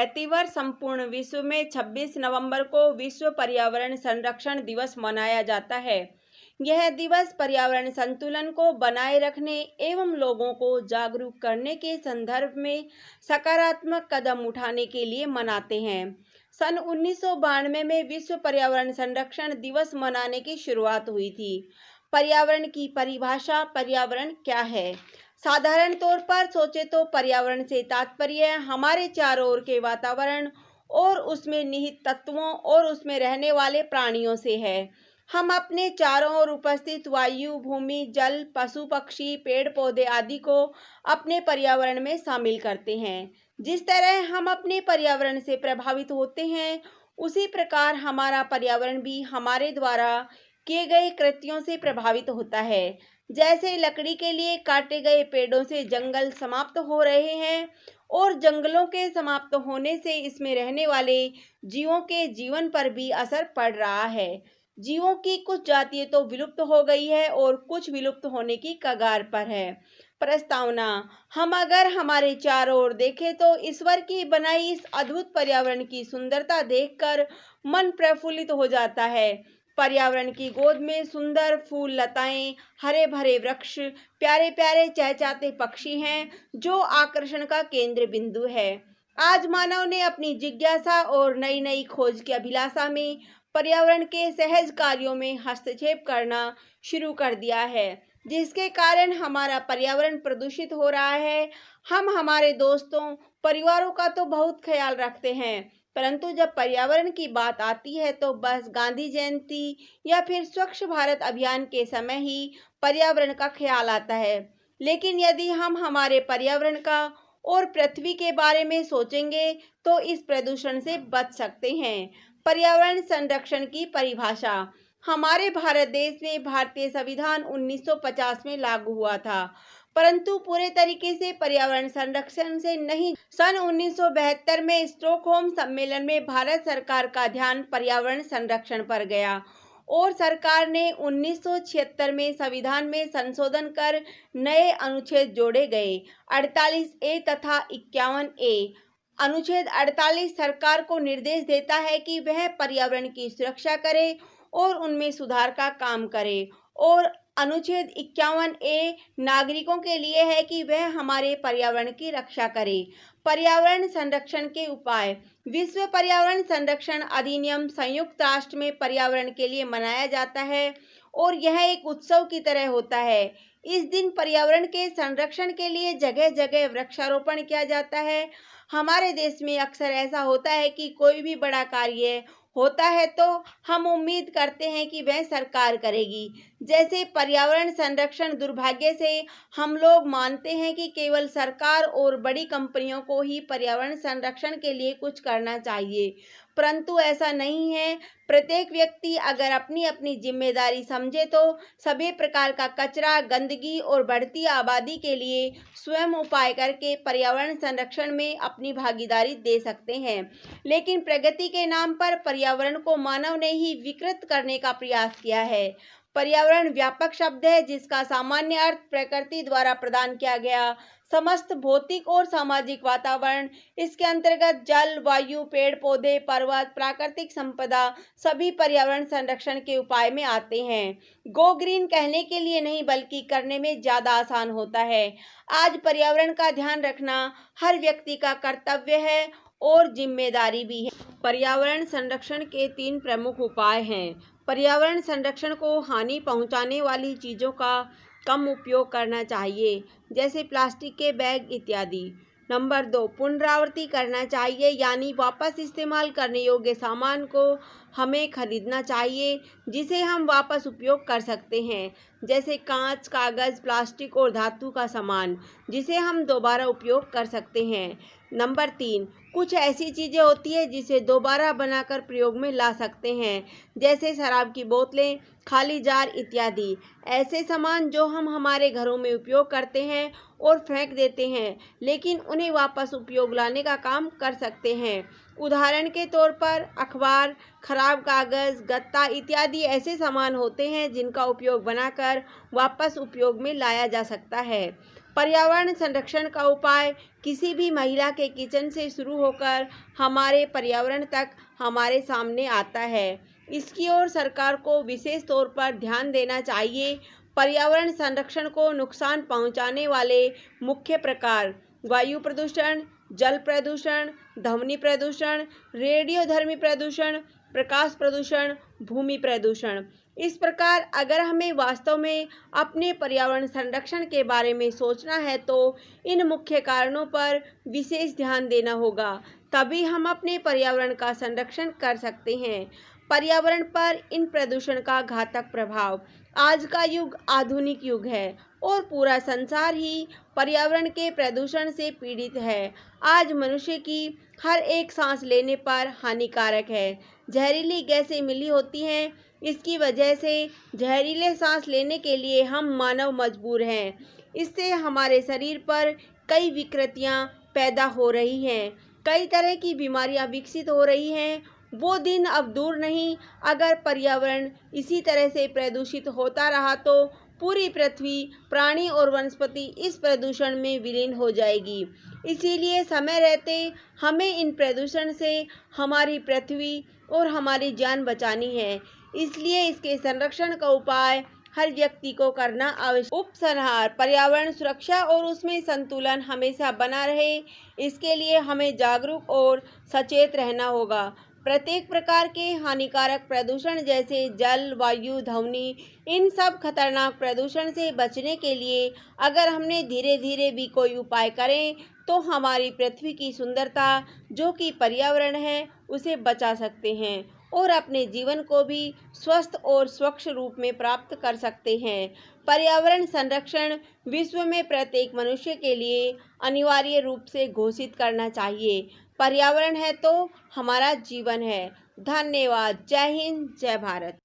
प्रतिवर्ष संपूर्ण विश्व में 26 नवंबर को विश्व पर्यावरण संरक्षण दिवस मनाया जाता है। यह दिवस पर्यावरण संतुलन को बनाए रखने एवं लोगों को जागरूक करने के संदर्भ में सकारात्मक कदम उठाने के लिए मनाते हैं। सन 1992 में विश्व पर्यावरण संरक्षण दिवस मनाने की शुरुआत हुई थी। पर्यावरण की परिभाषा। पर्यावरण क्या है? साधारण तौर पर सोचे तो पर्यावरण से तात्पर्य हमारे चारों ओर के वातावरण और उसमें निहित तत्वों और उसमें रहने वाले प्राणियों से है। हम अपने चारों ओर उपस्थित वायु, भूमि, जल, पशु पक्षी, पेड़ पौधे आदि को अपने पर्यावरण में शामिल करते हैं। जिस तरह हम अपने पर्यावरण से प्रभावित होते हैं, उसी प्रकार हमारा पर्यावरण भी हमारे द्वारा किए गए कृत्यों से प्रभावित होता है। जैसे लकड़ी के लिए काटे गए पेड़ों से जंगल समाप्त हो रहे हैं और जंगलों के समाप्त होने से इसमें रहने वाले जीवों के जीवन पर भी असर पड़ रहा है। जीवों की कुछ जातियां तो विलुप्त हो गई है और कुछ विलुप्त होने की कगार पर है। प्रस्तावना। हम अगर हमारे चारों ओर देखें तो ईश्वर की बनाई इस अद्भुत पर्यावरण की सुंदरता देखकर मन प्रफुल्लित हो जाता है। पर्यावरण की गोद में सुंदर फूल लताएं, हरे भरे वृक्ष, प्यारे प्यारे चहचहाते पक्षी हैं जो आकर्षण का केंद्र बिंदु है। आज मानव ने अपनी जिज्ञासा और नई नई खोज की अभिलाषा में पर्यावरण के सहज कार्यों में हस्तक्षेप करना शुरू कर दिया है, जिसके कारण हमारा पर्यावरण प्रदूषित हो रहा है। हम हमारे दोस्तों, परिवारों का तो बहुत ख्याल रखते हैं, परंतु जब पर्यावरण की बात आती है तो बस गांधी जयंती या फिर स्वच्छ भारत अभियान के समय ही पर्यावरण का ख्याल आता है। लेकिन यदि हम हमारे पर्यावरण का और पृथ्वी के बारे में सोचेंगे तो इस प्रदूषण से बच सकते हैं। पर्यावरण संरक्षण की परिभाषा। हमारे भारत देश में भारतीय संविधान 1950 में लागू हुआ था, परंतु पूरे तरीके से पर्यावरण संरक्षण से नहीं। सन 1972 में स्टॉकहोम सम्मेलन में भारत सरकार का ध्यान पर्यावरण संरक्षण पर गया और सरकार ने 1976 में संविधान में संशोधन कर नए अनुच्छेद जोड़े गए, 48A तथा 51A। अनुच्छेद 48 सरकार को निर्देश देता है कि वह पर्यावरण की सुरक्षा करे और उनमें सुधार का काम करे, और अनुच्छेद 51A नागरिकों के लिए है कि वह हमारे पर्यावरण की रक्षा करे। पर्यावरण संरक्षण के उपाय। विश्व पर्यावरण संरक्षण अधिनियम संयुक्त राष्ट्र में पर्यावरण के लिए मनाया जाता है और यह एक उत्सव की तरह होता है। इस दिन पर्यावरण के संरक्षण के लिए जगह जगह वृक्षारोपण किया जाता है। हमारे देश में अक्सर ऐसा होता है कि कोई भी बड़ा कार्य होता है तो हम उम्मीद करते हैं कि वह सरकार करेगी। जैसे पर्यावरण संरक्षण, दुर्भाग्य से हम लोग मानते हैं कि केवल सरकार और बड़ी कंपनियों को ही पर्यावरण संरक्षण के लिए कुछ करना चाहिए, परंतु ऐसा नहीं है। प्रत्येक व्यक्ति अगर अपनी अपनी जिम्मेदारी समझे तो सभी प्रकार का कचरा, गंदगी और बढ़ती आबादी के लिए स्वयं उपाय करके पर्यावरण संरक्षण में अपनी भागीदारी दे सकते हैं। लेकिन प्रगति के नाम पर पर्यावरण को मानव ने ही विकृत करने का प्रयास किया है। पर्यावरण व्यापक शब्द है जिसका सामान्य अर्थ प्रकृति द्वारा प्रदान किया गया समस्त भौतिक और सामाजिक वातावरण। इसके अंतर्गत जल, वायु, पेड़ पौधे, पर्वत, प्राकृतिक संपदा सभी पर्यावरण संरक्षण के उपाय में आते हैं। गो ग्रीन कहने के लिए नहीं बल्कि करने में ज़्यादा आसान होता है। आज पर्यावरण का ध्यान रखना हर व्यक्ति का कर्तव्य है और जिम्मेदारी भी है। पर्यावरण संरक्षण के 3 प्रमुख उपाय हैं। पर्यावरण संरक्षण को हानि पहुंचाने वाली चीज़ों का कम उपयोग करना चाहिए, जैसे प्लास्टिक के बैग इत्यादि। नंबर 2, पुनरावृत्ति करना चाहिए, यानी वापस इस्तेमाल करने योग्य सामान को हमें खरीदना चाहिए जिसे हम वापस उपयोग कर सकते हैं, जैसे कांच, कागज़, प्लास्टिक और धातु का सामान जिसे हम दोबारा उपयोग कर सकते हैं। नंबर 3, कुछ ऐसी चीज़ें होती हैं जिसे दोबारा बनाकर प्रयोग में ला सकते हैं, जैसे शराब की बोतलें, खाली जार इत्यादि। ऐसे सामान जो हम हमारे घरों में उपयोग करते हैं और फेंक देते हैं, लेकिन उन्हें वापस उपयोग लाने का काम कर सकते हैं। उदाहरण के तौर पर अखबार, खराब कागज़, गत्ता इत्यादि ऐसे सामान होते हैं जिनका उपयोग बनाकर वापस उपयोग में लाया जा सकता है। पर्यावरण संरक्षण का उपाय किसी भी महिला के किचन से शुरू होकर हमारे पर्यावरण तक हमारे सामने आता है। इसकी ओर सरकार को विशेष तौर पर ध्यान देना चाहिए। पर्यावरण संरक्षण को नुकसान पहुंचाने वाले मुख्य प्रकार: वायु प्रदूषण, जल प्रदूषण, ध्वनि प्रदूषण, रेडियोधर्मी प्रदूषण, प्रकाश प्रदूषण, भूमि प्रदूषण। इस प्रकार अगर हमें वास्तव में अपने पर्यावरण संरक्षण के बारे में सोचना है तो इन मुख्य कारणों पर विशेष ध्यान देना होगा, तभी हम अपने पर्यावरण का संरक्षण कर सकते हैं। पर्यावरण पर इन प्रदूषण का घातक प्रभाव। आज का युग आधुनिक युग है और पूरा संसार ही पर्यावरण के प्रदूषण से पीड़ित है। आज मनुष्य की हर एक सांस लेने पर हानिकारक है। जहरीली गैसें मिली होती हैं। इसकी वजह से जहरीले सांस लेने के लिए हम मानव मजबूर हैं। इससे हमारे शरीर पर कई विकृतियां पैदा हो रही हैं, कई तरह की बीमारियां विकसित हो रही हैं। वो दिन अब दूर नहीं, अगर पर्यावरण इसी तरह से प्रदूषित होता रहा तो पूरी पृथ्वी, प्राणी और वनस्पति इस प्रदूषण में विलीन हो जाएगी। इसीलिए समय रहते हमें इन प्रदूषण से हमारी पृथ्वी और हमारी जान बचानी है। इसलिए इसके संरक्षण का उपाय हर व्यक्ति को करना आवश्यक। उपसंहार: पर्यावरण सुरक्षा और उसमें संतुलन हमेशा बना रहे, इसके लिए हमें जागरूक और सचेत रहना होगा। प्रत्येक प्रकार के हानिकारक प्रदूषण जैसे जल, वायु, ध्वनि, इन सब खतरनाक प्रदूषण से बचने के लिए अगर हमने धीरे धीरे भी कोई उपाय करें तो हमारी पृथ्वी की सुंदरता जो कि पर्यावरण है उसे बचा सकते हैं और अपने जीवन को भी स्वस्थ और स्वच्छ रूप में प्राप्त कर सकते हैं। पर्यावरण संरक्षण विश्व में प्रत्येक मनुष्य के लिए अनिवार्य रूप से घोषित करना चाहिए। पर्यावरण है तो हमारा जीवन है। धन्यवाद। जय हिंद, जय भारत।